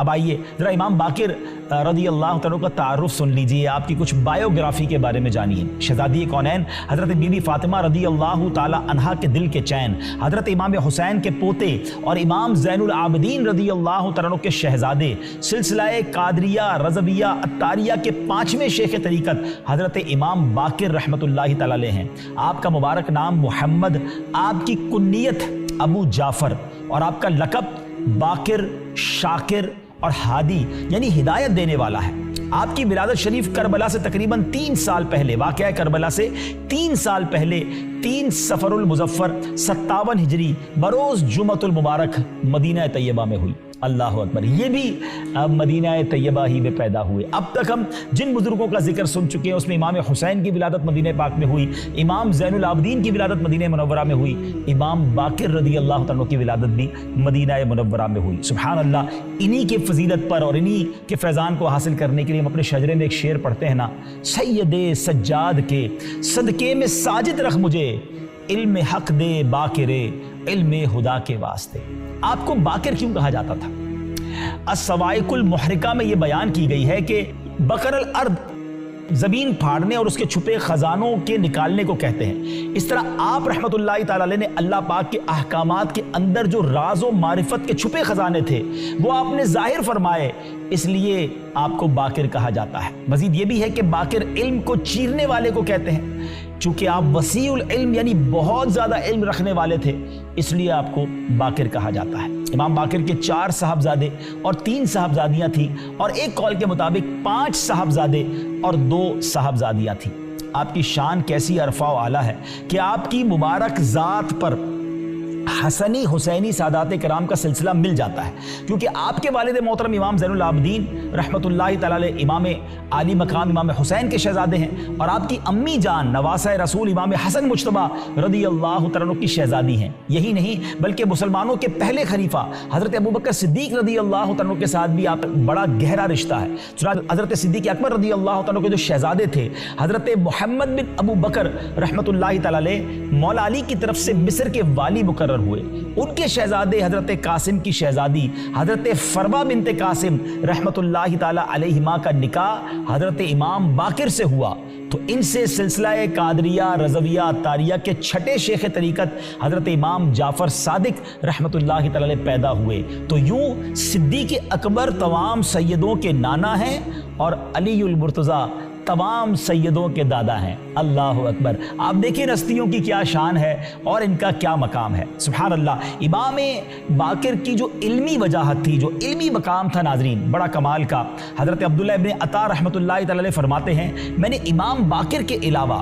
اب آئیے ذرا امام باقر رضی اللہ تعالیٰ کا تعارف سن لیجئے، آپ کی کچھ بایوگرافی کے بارے میں جانیے۔ شہزادی کونین حضرت بی بی فاطمہ رضی اللہ تعالیٰ عنہا کے دل کے چین، حضرت امام حسین کے پوتے اور امام زین العابدین رضی اللہ تعالیٰ کے شہزادے، سلسلہ قادریہ رضویہ عطاریہ کے 5ویں شیخ طریقت حضرت امام باقر رحمۃ اللہ تعالیٰ علیہ ہیں۔ آپ کا مبارک نام محمد، آپ کی کنیت ابو جعفر اور آپ کا لقب باقر، شاکر اور ہادی یعنی ہدایت دینے والا ہے۔ آپ کی ولادت شریف کربلا سے تقریباً 3 سال پہلے، واقعہ کربلا سے 3 سال پہلے 3 صفر المظفر 57 ہجری بروز جمعۃ المبارک مدینہ طیبہ میں ہوئی۔ اللہ اکبر، یہ بھی مدینہ طیبہ ہی میں پیدا ہوئے۔ اب تک ہم جن بزرگوں کا ذکر سن چکے ہیں اس میں امام حسین کی ولادت مدینہ پاک میں ہوئی، امام زین العابدین کی ولادت مدینہ منورہ میں ہوئی، امام باقر رضی اللہ تعالیٰ کی ولادت بھی مدینہ منورہ میں ہوئی۔ سبحان اللہ، انہی کے فضیلت پر اور انہی کے فیضان کو حاصل کرنے کے لیے ہم اپنے شجرے میں ایک شعر پڑھتے ہیں نا، سید سجاد کے صدقے میں ساجد رکھ مجھے، علم حق دے باقرے علم خدا کے واسطے۔ آپ کو باقر کیوں کہا جاتا تھا؟ الصواعق المحرقہ میں یہ بیان کی گئی ہے کہ بقر الارض زمین پھاڑنے اور اس کے چھپے خزانوں کے نکالنے کو کہتے ہیں۔ اس طرح آپ رحمت اللہ تعالی علیہ نے اللہ پاک کے احکامات کے اندر جو راز و معرفت کے چھپے خزانے تھے وہ آپ نے ظاہر فرمائے، اس لیے آپ کو باقر کہا جاتا ہے۔ مزید یہ بھی ہے کہ باقر علم کو چیرنے والے کو کہتے ہیں، چونکہ آپ وسیع العلم یعنی بہت زیادہ علم رکھنے والے تھے، اس لیے آپ کو باقر کہا جاتا ہے۔ امام باقر کے 4 صاحبزادے اور 3 صاحبزادیاں تھیں، اور ایک قول کے مطابق 5 صاحبزادے اور 2 صاحبزادیاں تھیں۔ آپ کی شان کیسی عرفہ و اعلیٰ ہے کہ آپ کی مبارک ذات پر حسنی حسینی سادات کرام کا سلسلہ مل جاتا ہے، کیونکہ آپ کے والد محترم امام زین العابدین رحمت اللہ تعالی علیہ امام عالی مقام امام حسین کے شہزادے ہیں، اور آپ کی امی جان نواسہ رسول امام حسن مجتبیٰ رضی اللہ تعالیٰ عنہ کی شہزادی ہیں۔ یہی نہیں بلکہ مسلمانوں کے پہلے خلیفہ حضرت ابوبکر صدیق رضی اللہ تعالیٰ عنہ کے ساتھ بھی آپ بڑا گہرا رشتہ ہے۔ حضرت صدیق اکبر رضی اللہ تعالیٰ عنہ کے جو شہزادے تھے حضرت محمد بن ابو بکر رحمت اللہ تعالی علیہ مولا علی کی طرف سے مصر کے والی مقرر ہوئے، ان کے شہزادے حضرت قاسم کی شہزادی حضرت فروا بنت قاسم رحمت اللہ تعالی علیہما کا نکاح حضرت امام باقر سے ہوا، تو ان سے سلسلہ قادریہ رضویہ عطاریہ کے 6 شیخ طریقت حضرت امام جعفر صادق رحمت اللہ تعالی علیہ پیدا ہوئے۔ تو یوں صدیق اکبر تمام سیدوں کے نانا ہیں اور علی المرتضیٰ تمام سیدوں کے دادا ہیں۔ اللہ اکبر، آپ دیکھیں ہستیوں کی کیا شان ہے اور ان کا کیا مقام ہے۔ سبحان اللہ، امام باقر کی جو علمی وجاہت تھی، جو علمی مقام تھا ناظرین، بڑا کمال کا۔ حضرت عبداللہ ابن عطا رحمت اللہ تعالی علیہ فرماتے ہیں، میں نے امام باقر کے علاوہ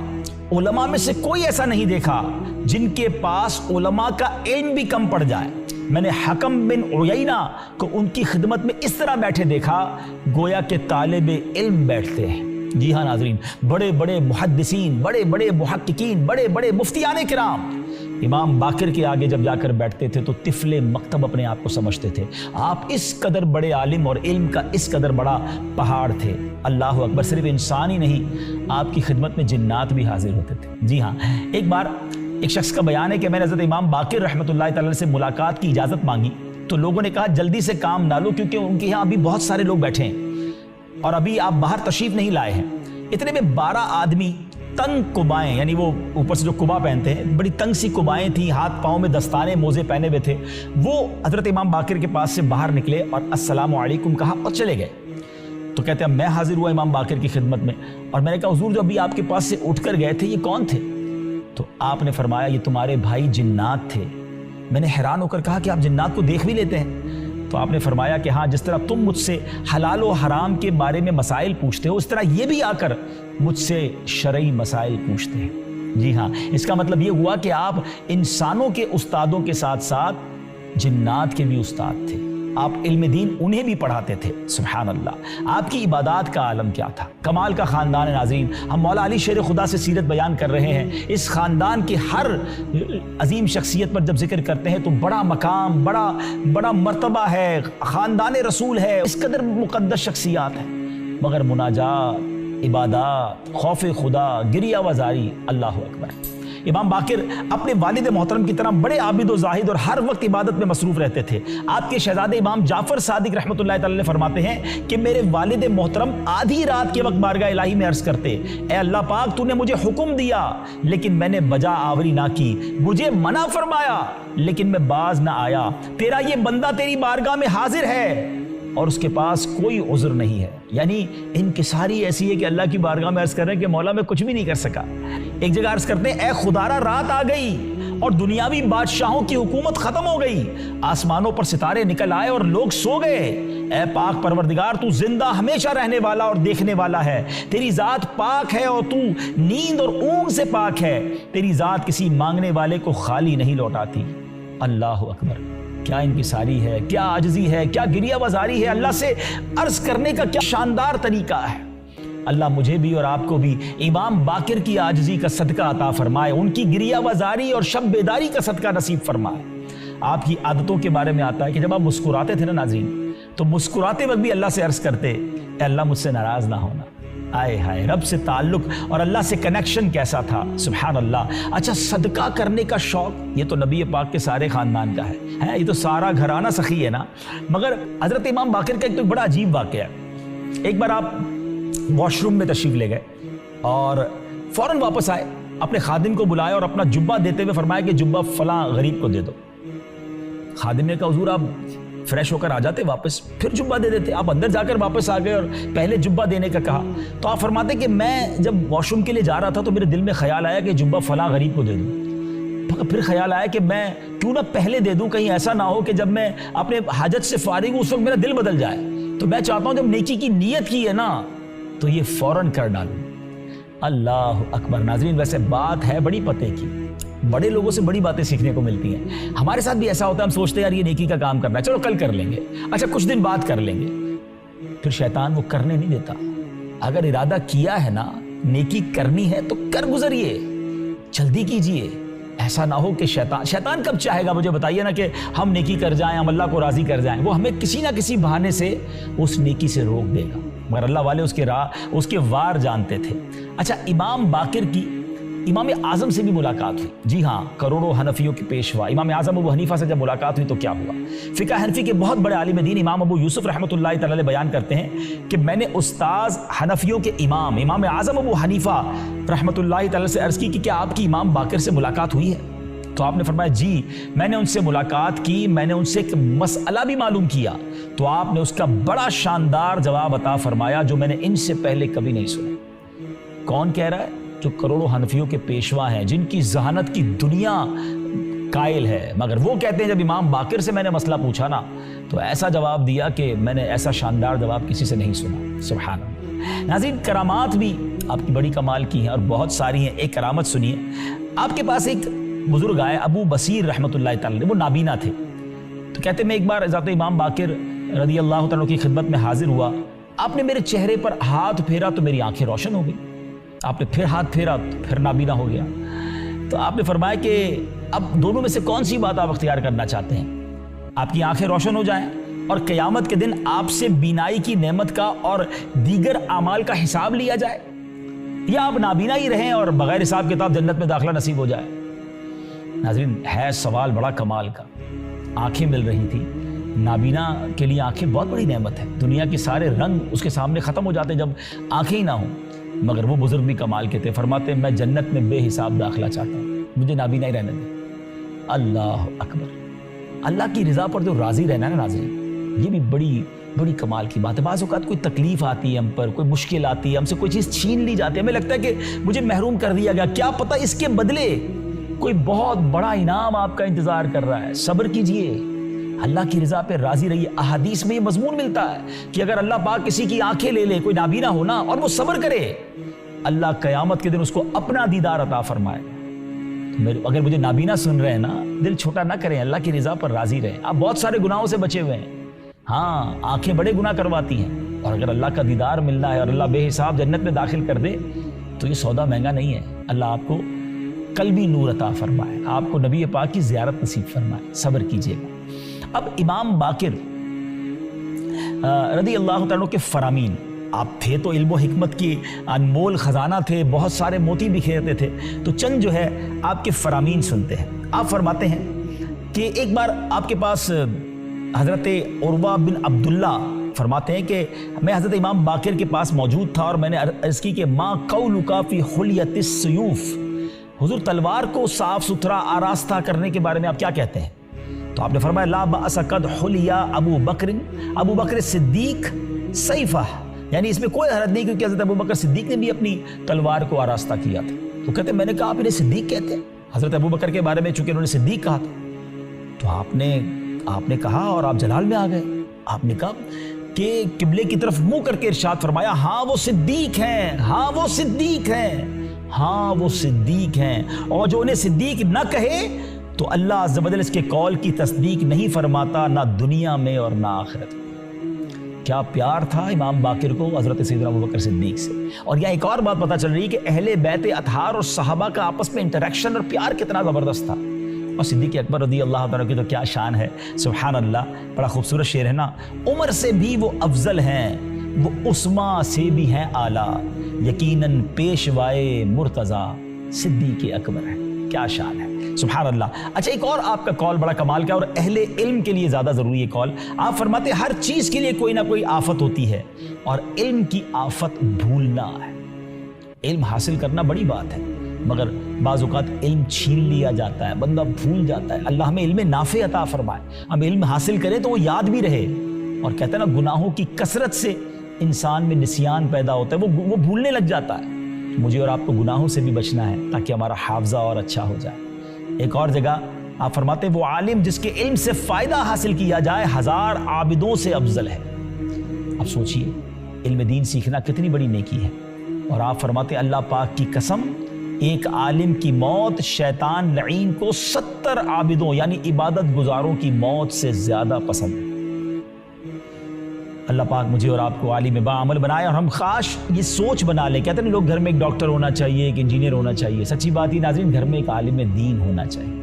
علماء میں سے کوئی ایسا نہیں دیکھا جن کے پاس علماء کا علم بھی کم پڑ جائے۔ میں نے حکم بن عیینہ کو ان کی خدمت میں اس طرح بیٹھے دیکھا گویا کہ طالب علم بیٹھتے ہیں۔ جی ہاں ناظرین، بڑے بڑے محدثین، بڑے بڑے محققین، بڑے بڑے مفتیان کرام امام باقر کے آگے جب جا کر بیٹھتے تھے تو طفل مکتب اپنے آپ کو سمجھتے تھے۔ آپ اس قدر بڑے عالم اور علم کا اس قدر بڑا پہاڑ تھے۔ اللہ اکبر، صرف انسان ہی نہیں، آپ کی خدمت میں جنات بھی حاضر ہوتے تھے۔ جی ہاں، ایک بار ایک شخص کا بیان ہے کہ میں نے حضرت امام باقر رحمت اللہ تعالی سے ملاقات کی اجازت مانگی، تو لوگوں نے کہا جلدی سے کام نہ لو کیونکہ ان کے یہاں ابھی بہت سارے لوگ بیٹھے ہیں اور ابھی آپ باہر تشریف نہیں لائے ہیں۔ اتنے میں 12 آدمی تنگ قبائیں، یعنی وہ اوپر سے جو قبا پہنتے ہیں، بڑی تنگ سی قبائیں تھیں، ہاتھ پاؤں میں دستانے موزے پہنے ہوئے تھے، وہ حضرت امام باقر کے پاس سے باہر نکلے اور السلام علیکم کہا اور چلے گئے۔ تو کہتے ہیں میں حاضر ہوا امام باقر کی خدمت میں، اور میں نے کہا حضور جو ابھی آپ کے پاس سے اٹھ کر گئے تھے یہ کون تھے؟ تو آپ نے فرمایا یہ تمہارے بھائی جنات تھے۔ میں نے حیران ہو کر کہا کہ آپ جنات کو دیکھ بھی لیتے ہیں؟ تو آپ نے فرمایا کہ ہاں، جس طرح تم مجھ سے حلال و حرام کے بارے میں مسائل پوچھتے ہو اس طرح یہ بھی آ کر مجھ سے شرعی مسائل پوچھتے ہیں۔ جی ہاں، اس کا مطلب یہ ہوا کہ آپ انسانوں کے استادوں کے ساتھ ساتھ جنات کے بھی استاد تھے، آپ علم دین انہیں بھی پڑھاتے تھے۔ سبحان اللہ، آپ کی عبادات کا عالم کیا تھا، کمال کا خاندان ہے ناظرین۔ ہم مولا علی شیر خدا سے سیرت بیان کر رہے ہیں، اس خاندان کی ہر عظیم شخصیت پر جب ذکر کرتے ہیں تو بڑا مقام، بڑا مرتبہ ہے، خاندان رسول ہے، اس قدر مقدس شخصیات ہیں، مگر مناجات، عبادات، خوف خدا، گریہ وزاری، اللہ اکبر، امام باقر اپنے والد محترم کی طرح بڑے عابد و زاہد اور ہر وقت عبادت میں مصروف رہتے تھے۔ آپ کے شہزادے امام جعفر صادق رحمۃ اللہ تعالی فرماتے ہیں کہ میرے والد محترم آدھی رات کے وقت بارگاہ الہی میں عرض کرتے، اے اللہ پاک تو نے مجھے حکم دیا لیکن میں نے بجا آوری نہ کی، مجھے منع فرمایا لیکن میں باز نہ آیا، تیرا یہ بندہ تیری بارگاہ میں حاضر ہے اور اس کے پاس کوئی عذر نہیں ہے۔ یعنی انکساری ایسی ہے کہ اللہ کی بارگاہ میں عرض کر رہے ہیں کہ مولا میں کچھ بھی نہیں کر سکا۔ ایک جگہ عرض کرتے ہیں، اے خدارا رات آ گئی اور دنیاوی بادشاہوں کی حکومت ختم ہو گئی، آسمانوں پر ستارے نکل آئے اور لوگ سو گئے، اے پاک پروردگار تو زندہ ہمیشہ رہنے والا اور دیکھنے والا ہے، تیری ذات پاک ہے اور تو نیند اور اونگ سے پاک ہے، تیری ذات کسی مانگنے والے کو خالی نہیں لوٹاتی۔ اللہ اکبر، کیا انکساری ہے، کیا عاجزی ہے، کیا گریہ بازاری ہے، اللہ سے عرض کرنے کا کیا شاندار طریقہ ہے۔ اللہ مجھے بھی اور آپ کو بھی امام باقر کی عاجزی کا صدقہ عطا فرمائے، ان کی گریہ بازاری اور شب بیداری کا صدقہ نصیب فرمائے۔ آپ کی عادتوں کے بارے میں آتا ہے کہ جب آپ مسکراتے تھے نا ناظرین، تو مسکراتے وقت بھی اللہ سے عرض کرتے، اے اللہ مجھ سے ناراض نہ ہونا۔ آئے ہائے، رب سے تعلق اور اللہ سے کنیکشن کیسا تھا، سبحان اللہ۔ اچھا، صدقہ کرنے کا شوق یہ تو نبی پاک کے سارے خاندان کا ہے، یہ تو سارا گھرانہ سخی ہے نا۔ مگر حضرت امام باقر کا ایک تو بڑا عجیب واقعہ ہے۔ ایک بار آپ واش روم میں تشریف لے گئے اور فوراً واپس آئے، اپنے خادم کو بلایا اور اپنا جبہ دیتے ہوئے فرمایا کہ جبہ فلاں غریب کو دے دو۔ خادم نے کہا حضور آپ فریش ہو کر آ جاتے واپس، پھر جبہ دے دیتے۔ آپ اندر جا کر واپس آ گئے اور پہلے جبہ دینے کا کہا، تو آپ فرماتے کہ میں جب واش روم کے لیے جا رہا تھا تو میرے دل میں خیال آیا کہ جبہ فلاں غریب کو دے دوں، پھر خیال آیا کہ میں کیوں نہ پہلے دے دوں، کہیں ایسا نہ ہو کہ جب میں اپنے حاجت سے فارغ ہوں اس وقت میرا دل بدل جائے، تو میں چاہتا ہوں جب نیکی کی نیت کی ہے نا تو یہ فوراً کر ڈالوں۔ اللہ اکبر۔ ناظرین ویسے بات ہے بڑی پتے کی، بڑے لوگوں سے بڑی باتیں سیکھنے کو ملتی ہیں۔ ہمارے ساتھ بھی ایسا ہوتا ہے، ہم سوچتے ہیں یار یہ نیکی کا کام کرنا ہے، چلو کل کر لیں گے، اچھا کچھ دن بعد کر لیں گے، پھر شیطان وہ کرنے نہیں دیتا۔ اگر ارادہ کیا ہے نا نیکی کرنی ہے تو کر گزریے، جلدی کیجئے، ایسا نہ ہو کہ شیطان کب چاہے گا مجھے بتائیے نا کہ ہم نیکی کر جائیں، ہم اللہ کو راضی کر جائیں، وہ ہمیں کسی نہ کسی بہانے سے اس نیکی سے روک دے گا، مگر اللہ والے اس کے وار جانتے تھے۔ اچھا، امام باقر کی امام اعظم سے بھی ملاقات ہوئی، جی ہاں، کروڑوں حنفیوں کے پیشوا امام اعظم ابو حنیفہ سے جب ملاقات ہوئی تو کیا ہوا؟ فقہ حنفی کے بہت بڑے عالم دین امام ابو یوسف رحمۃ اللہ تعالی بیان کرتے ہیں کہ میں نے استاذ حنفیوں کے امام اعظم ابو حنیفہ رحمۃ اللہ تعالی سے عرض کی کہ کیا آپ کی امام باقر سے ملاقات ہوئی ہے؟ تو آپ نے فرمایا جی میں نے ان سے ملاقات کی، میں نے ان سے ایک مسئلہ بھی معلوم کیا، تو آپ نے اس کا بڑا شاندار جواب عطا فرمایا جو میں نے ان سے پہلے کبھی نہیں سنا۔ کون کہہ رہا ہے؟ جو کروڑوں حنفیوں کے پیشوا ہیں، جن کی ذہانت کی دنیا قائل ہے، مگر وہ کہتے ہیں جب امام باقر سے میں نے مسئلہ پوچھا نا تو ایسا جواب دیا کہ میں نے ایسا شاندار جواب کسی سے نہیں سنا۔ سبحان اللہ۔ ناظرین کرامات بھی آپ کی بڑی کمال کی ہیں اور بہت ساری ہیں۔ ایک کرامت سنیے، آپ کے پاس ایک بزرگ آئے ابو بصیر رحمۃ اللہ تعالی، وہ نابینا تھے، تو کہتے میں ایک بار ذات امام باقر رضی اللہ تعالیٰ کی خدمت میں حاضر ہوا، آپ نے میرے چہرے پر ہاتھ پھیرا تو میری آنکھیں روشن ہو گئی، آپ نے پھر ہاتھ پھیرا تو پھر نابینا ہو گیا، تو آپ نے فرمایا کہ اب دونوں میں سے کون سی بات آپ اختیار کرنا چاہتے ہیں؟ آپ کی آنکھیں روشن ہو جائیں اور قیامت کے دن آپ سے بینائی کی نعمت کا اور دیگر اعمال کا حساب لیا جائے، یا آپ نابینا ہی رہیں اور بغیر حساب کتاب جنت میں داخلہ نصیب ہو جائے؟ ناظرین ہے سوال بڑا کمال کا، آنکھیں مل رہی تھی، نابینا کے لیے آنکھیں بہت بڑی نعمت ہے، دنیا کے سارے رنگ اس کے سامنے ختم ہو جاتے جب آنکھیں ہی نہ ہوں، مگر وہ بزرگ بھی کمال کے تھے، فرماتے ہیں میں جنت میں بے حساب داخلہ چاہتا ہوں، مجھے نابینا ہی رہنے دیں۔ اللہ اکبر۔ اللہ کی رضا پر جو راضی رہنا ہے نا ناظرین، یہ بھی بڑی کمال کی بات ہے۔ بعض اوقات کوئی تکلیف آتی ہے ہم پر، کوئی مشکل آتی ہے، ہم سے کوئی چیز چھین لی جاتی ہے، ہمیں لگتا ہے کہ مجھے محروم کر دیا گیا، کیا پتہ اس کے بدلے کوئی بہت بڑا انعام آپ کا انتظار کر رہا ہے۔ صبر کیجئے، اللہ کی رضا پہ راضی رہیے۔ احادیث میں یہ مضمون ملتا ہے کہ اگر اللہ پاک کسی کی آنکھیں لے لے، کوئی نابینا ہونا، اور وہ صبر کرے، اللہ قیامت کے دن اس کو اپنا دیدار عطا فرمائے۔ اگر مجھے نابینا سن رہے ہیں نا، دل چھوٹا نہ کریں، اللہ کی رضا پر راضی رہیں۔ آپ بہت سارے گناہوں سے بچے ہوئے ہیں، ہاں آنکھیں بڑے گناہ کرواتی ہیں، اور اگر اللہ کا دیدار ملنا ہے اور اللہ بے حساب جنت میں داخل کر دے تو یہ سودا مہنگا نہیں ہے۔ اللہ آپ کو قلبی نور عطا فرمائے، آپ کو نبی پاک کی زیارت نصیب فرمائے۔ صبر کیجئے گا۔ اب امام باقر رضی اللہ تعالیٰ کے فرامین، آپ تھے تو علم و حکمت کی انمول خزانہ تھے، بہت سارے موتی بکھیرتے تھے، تو چند جو ہے آپ کے فرامین سنتے ہیں۔ آپ فرماتے ہیں کہ ایک بار آپ کے پاس حضرت عروہ بن عبداللہ فرماتے ہیں کہ میں حضرت امام باقر کے پاس موجود تھا اور میں نے عرض کی کہ ما قولک فی حلیۃ السیوف، حضور تلوار کو صاف ستھرا آراستہ کرنے کے بارے میں آپ کیا کہتے ہیں؟ تو آپ نے فرمایا لا بأس قد حلی ابو بکر صدیق سیفہ، یعنی اس میں کوئی حرج نہیں کیونکہ حضرت ابو بکر صدیق نے بھی اپنی تلوار کو آراستہ کیا تھا۔ تو کہتے ہیں میں نے کہا آپ انہیں صدیق کہتے ہیں؟ حضرت ابو بکر کے بارے میں چونکہ انہوں نے صدیق کہا تھا، تو آپ نے کہا اور آپ جلال میں آ گئے، آپ نے کہا کہ قبلے کی طرف منہ کر کے ارشاد فرمایا ہاں وہ صدیق ہیں، ہاں وہ صدیق ہیں، ہاں وہ صدیق ہیں، اور جو انہیں صدیق نہ کہے تو اللہ عز و جل اس کے قول کی تصدیق نہیں فرماتا، نہ دنیا میں اور نہ آخرت میں۔ کیا پیار تھا امام باقر کو حضرت سیدنا ابوبکر صدیق سے۔ اور یہاں ایک اور بات پتہ چل رہی ہے کہ اہل بیت اطہار اور صحابہ کا آپس میں انٹریکشن اور پیار کتنا زبردست تھا۔ اور صدیق اکبر رضی اللہ تعالیٰ کی تو کیا شان ہے، سبحان اللہ، بڑا خوبصورت شعر ہے نا، عمر سے بھی وہ افضل ہیں، وہ عثمان سے بھی ہیں اعلیٰ، یقیناً پیشوائے مرتضی صدیق اکبر ہے۔ کیا شان ہے، سبحان اللہ۔ اچھا ایک اور آپ کا کال بڑا کمال کا اور اہل علم کے لیے زیادہ ضروری ہے کال۔ آپ فرماتے ہیں ہر چیز کے لیے کوئی نہ کوئی آفت ہوتی ہے اور علم کی آفت بھولنا ہے۔ علم حاصل کرنا بڑی بات ہے، مگر بعض اوقات علم چھین لیا جاتا ہے، بندہ بھول جاتا ہے۔ اللہ ہمیں علم نافع عطا فرمائے، ہم علم حاصل کریں تو وہ یاد بھی رہے۔ اور کہتے ہیں نا گناہوں کی کثرت سے انسان میں نسیان پیدا ہوتا ہے، وہ بھولنے لگ جاتا ہے۔ مجھے اور آپ کو گناہوں سے بھی بچنا ہے تاکہ ہمارا حافظہ اور اچھا ہو جائے۔ ایک اور جگہ آپ فرماتے ہیں وہ عالم جس کے علم سے فائدہ حاصل کیا جائے 1000 عابدوں سے افضل ہے۔ اب سوچئے علم دین سیکھنا کتنی بڑی نیکی ہے۔ اور آپ فرماتے ہیں اللہ پاک کی قسم ایک عالم کی موت شیطان لعین کو 70 عابدوں یعنی عبادت گزاروں کی موت سے زیادہ پسند ہے۔ اللہ پاک مجھے اور آپ کو عالم باعمل بنائے اور ہم خاص یہ سوچ بنا لیں۔ کہتے ہیں لوگ گھر میں ایک ڈاکٹر ہونا چاہیے، ایک انجینئر ہونا چاہیے، سچی بات ہی ناظرین گھر میں ایک عالم دین ہونا چاہیے۔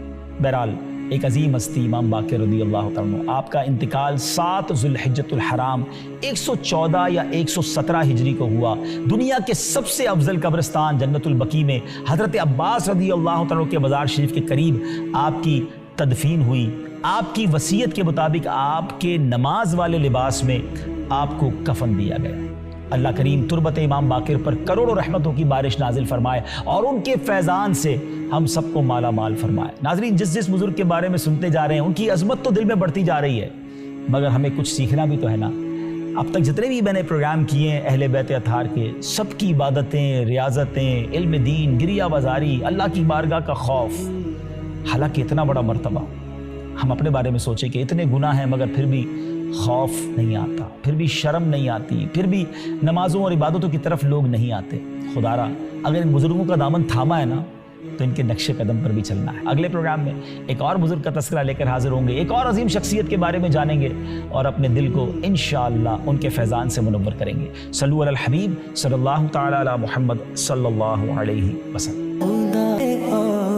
بہرحال ایک عظیم ہستی امام باقر رضی اللہ تعالیٰ عنہ، آپ کا انتقال 7 ذو الحجۃ الحرام 114 یا 117 ہجری کو ہوا۔ دنیا کے سب سے افضل قبرستان جنت البقیع میں حضرت عباس رضی اللہ تعالیٰ کے مزار شریف کے قریب آپ کی تدفین ہوئی۔ آپ کی وصیت کے مطابق آپ کے نماز والے لباس میں آپ کو کفن دیا گیا۔ اللہ کریم تربت امام باقر پر کروڑوں رحمتوں کی بارش نازل فرمائے اور ان کے فیضان سے ہم سب کو مالا مال فرمائے۔ ناظرین جس بزرگ کے بارے میں سنتے جا رہے ہیں ان کی عظمت تو دل میں بڑھتی جا رہی ہے، مگر ہمیں کچھ سیکھنا بھی تو ہے نا۔ اب تک جتنے بھی میں نے پروگرام کیے ہیں اہل بیت اطہار کے، سب کی عبادتیں، ریاضتیں، علم دین، گریہ بازاری، اللہ کی بارگاہ کا خوف، حالانکہ اتنا بڑا مرتبہ۔ ہم اپنے بارے میں سوچیں کہ اتنے گناہ ہیں مگر پھر بھی خوف نہیں آتا، پھر بھی شرم نہیں آتی، پھر بھی نمازوں اور عبادتوں کی طرف لوگ نہیں آتے۔ خدا را اگر ان بزرگوں کا دامن تھاما ہے نا تو ان کے نقش قدم پر بھی چلنا ہے۔ اگلے پروگرام میں ایک اور بزرگ کا تذکرہ لے کر حاضر ہوں گے، ایک اور عظیم شخصیت کے بارے میں جانیں گے اور اپنے دل کو انشاءاللہ ان کے فیضان سے منور کریں گے۔ صلو علی الحبیب صلی اللہ تعالی علی محمد صلی اللہ علیہ وسلم۔